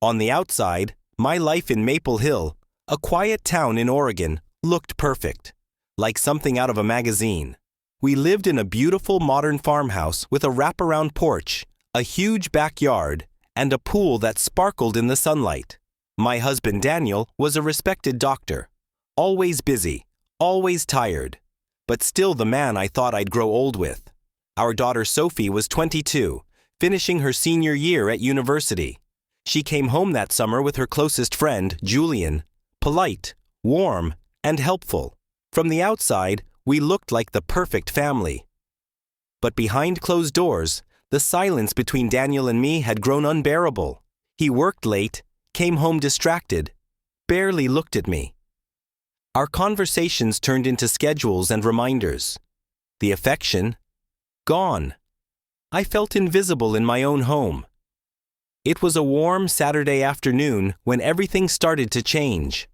On the outside, my life in Maple Hill, a quiet town in Oregon, looked perfect, like something out of a magazine. We lived in a beautiful modern farmhouse with a wraparound porch, a huge backyard, and a pool that sparkled in the sunlight. My husband Daniel was a respected doctor, always busy, always tired, but still the man I thought I'd grow old with. Our daughter Sophie was 22, finishing her senior year at university. She came home that summer with her closest friend, Julian, polite, warm, and helpful. From the outside, we looked like the perfect family. But behind closed doors, the silence between Daniel and me had grown unbearable. He worked late, came home distracted, barely looked at me. Our conversations turned into schedules and reminders. The affection, gone. I felt invisible in my own home. It was a warm Saturday afternoon when everything started to change.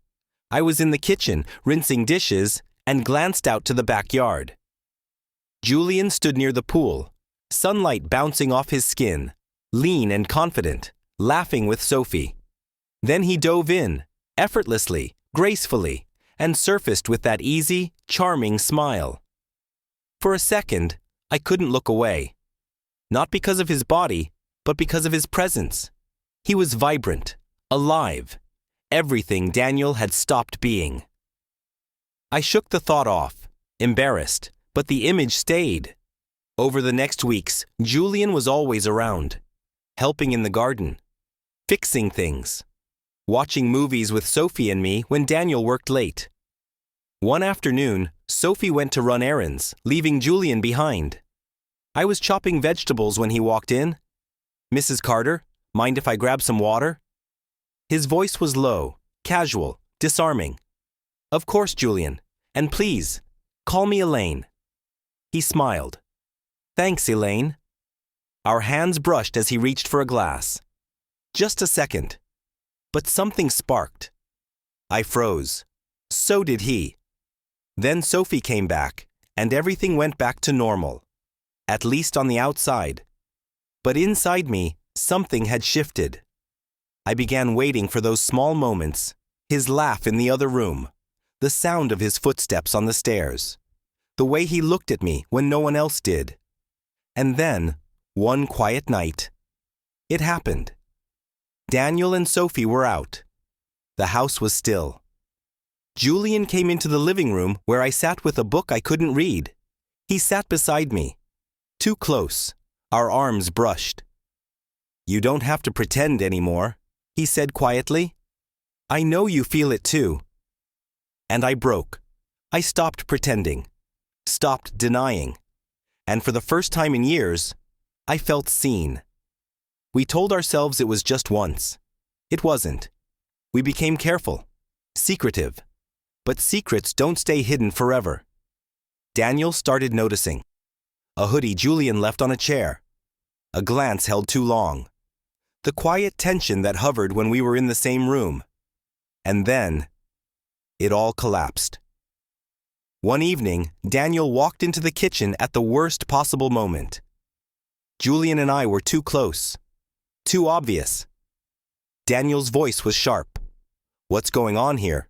I was in the kitchen, rinsing dishes, and glanced out to the backyard. Julian stood near the pool, sunlight bouncing off his skin, lean and confident, laughing with Sophie. Then he dove in, effortlessly, gracefully, and surfaced with that easy, charming smile. For a second, I couldn't look away. Not because of his body, but because of his presence. He was vibrant, alive, everything Daniel had stopped being. I shook the thought off, embarrassed, but the image stayed. Over the next weeks, Julian was always around, helping in the garden, fixing things, watching movies with Sophie and me when Daniel worked late. One afternoon, Sophie went to run errands, leaving Julian behind. I was chopping vegetables when he walked in. "Mrs. Carter, mind if I grab some water?" His voice was low, casual, disarming. "Of course, Julian. And please, call me Elaine." He smiled. "Thanks, Elaine." Our hands brushed as he reached for a glass. Just a second. But something sparked. I froze. So did he. Then Sophie came back, and everything went back to normal. At least on the outside. But inside me, something had shifted. I began waiting for those small moments, his laugh in the other room, the sound of his footsteps on the stairs, the way he looked at me when no one else did. And then, one quiet night, it happened. Daniel and Sophie were out. The house was still. Julian came into the living room where I sat with a book I couldn't read. He sat beside me. Too close, our arms brushed. "You don't have to pretend anymore," he said quietly. "I know you feel it too." And I broke. I stopped pretending, stopped denying. And for the first time in years, I felt seen. We told ourselves it was just once. It wasn't. We became careful, secretive. But secrets don't stay hidden forever. Daniel started noticing. A hoodie Julian left on a chair. A glance held too long. The quiet tension that hovered when we were in the same room. And then, it all collapsed. One evening, Daniel walked into the kitchen at the worst possible moment. Julian and I were too close. Too obvious. Daniel's voice was sharp. "What's going on here?"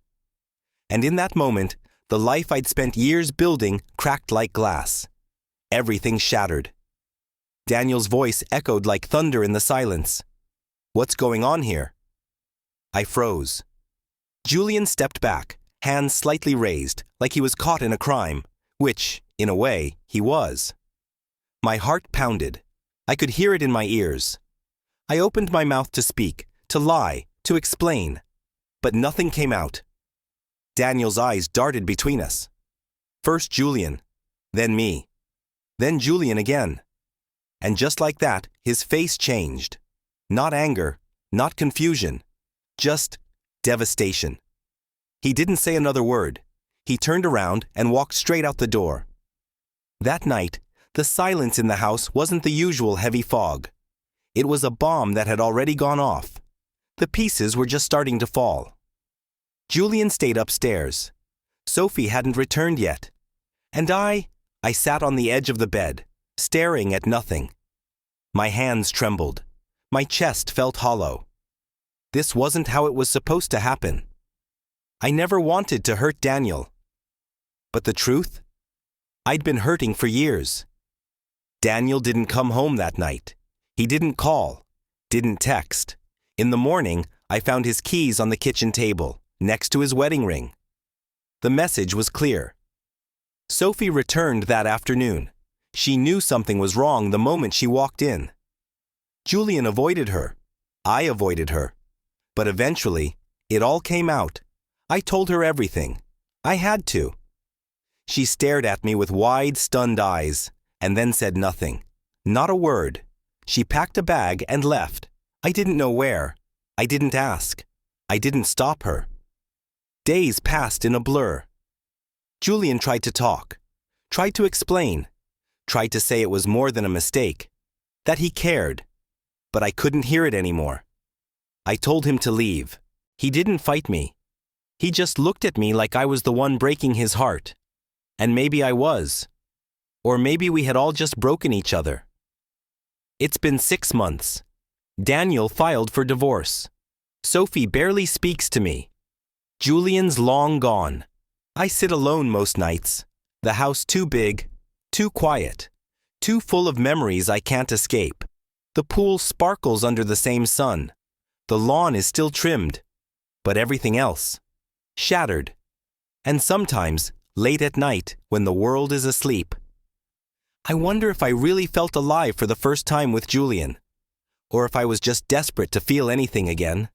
And in that moment, the life I'd spent years building cracked like glass. Everything shattered. Daniel's voice echoed like thunder in the silence. "What's going on here?" I froze. Julian stepped back, hands slightly raised, like he was caught in a crime, which, in a way, he was. My heart pounded. I could hear it in my ears. I opened my mouth to speak, to lie, to explain, but nothing came out. Daniel's eyes darted between us. First Julian, then me, then Julian again. And just like that, his face changed. Not anger, not confusion, just devastation. He didn't say another word. He turned around and walked straight out the door. That night, the silence in the house wasn't the usual heavy fog. It was a bomb that had already gone off. The pieces were just starting to fall. Julian stayed upstairs. Sophie hadn't returned yet. And I sat on the edge of the bed, staring at nothing. My hands trembled. My chest felt hollow. This wasn't how it was supposed to happen. I never wanted to hurt Daniel. But the truth? I'd been hurting for years. Daniel didn't come home that night. He didn't call, didn't text. In the morning, I found his keys on the kitchen table, next to his wedding ring. The message was clear. Sophie returned that afternoon. She knew something was wrong the moment she walked in. Julian avoided her. I avoided her. But eventually, it all came out. I told her everything. I had to. She stared at me with wide, stunned eyes, and then said nothing. Not a word. She packed a bag and left. I didn't know where. I didn't ask. I didn't stop her. Days passed in a blur. Julian tried to talk, tried to explain, tried to say it was more than a mistake, that he cared, but I couldn't hear it anymore. I told him to leave. He didn't fight me. He just looked at me like I was the one breaking his heart. And maybe I was. Or maybe we had all just broken each other. It's been 6 months. Daniel filed for divorce. Sophie barely speaks to me. Julian's long gone. I sit alone most nights. The house too big, too quiet, too full of memories I can't escape. The pool sparkles under the same sun. The lawn is still trimmed, but everything else, shattered. And sometimes, late at night, when the world is asleep, I wonder if I really felt alive for the first time with Julian, or if I was just desperate to feel anything again.